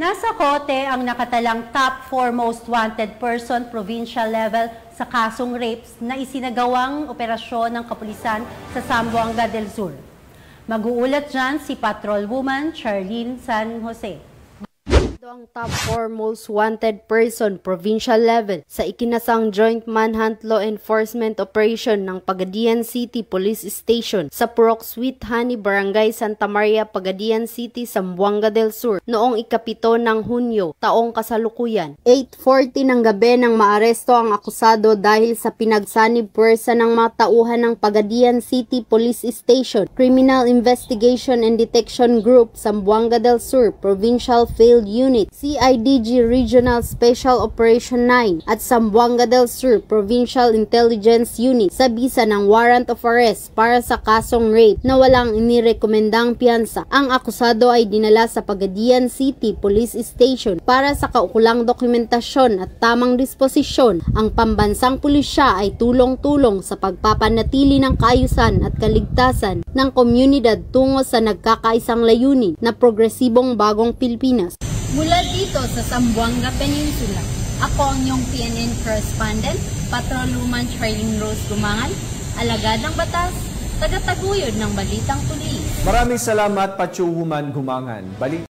Nasa kote ang nakatalang top 4 most wanted person provincial level sa kasong rapes na isinagawang operasyon ng kapulisan sa Zamboanga del Sur. Mag-uulat dyan si Patrolwoman Charlene San Jose. Ang top 4 most wanted person provincial level sa ikinasang joint manhunt law enforcement operation ng Pagadian City Police Station sa Purok Sweet Honey, Barangay Santa Maria, Pagadian City, Zamboanga del Sur noong ika-7 ng Hunyo, taong kasalukuyan. 8:40 ng gabi nang maaresto ang akusado dahil sa pinagsanib puwersa ng mga tauhan ng Pagadian City Police Station, Criminal Investigation and Detection Group, Zamboanga del Sur, Provincial Field Unit, CIDG Regional Special Operation 9 at Zamboanga del Sur Provincial Intelligence Unit sa bisa ng warrant of arrest para sa kasong rape na walang inirekomendang piyansa. Ang akusado ay dinala sa Pagadian City Police Station para sa kaukulang dokumentasyon at tamang disposisyon. Ang pambansang pulisya ay tulong-tulong sa pagpapanatili ng kaayusan at kaligtasan ng komunidad tungo sa nagkakaisang layunin na progresibong bagong Pilipinas. Mula dito sa Zamboanga Peninsula, ako ang iyong PNN correspondent, Patrolwoman Charlene Rose Gumangan, alagad ng batas, tagataguyod ng balitang tulis. Maraming salamat, Patrolwoman Gumangan.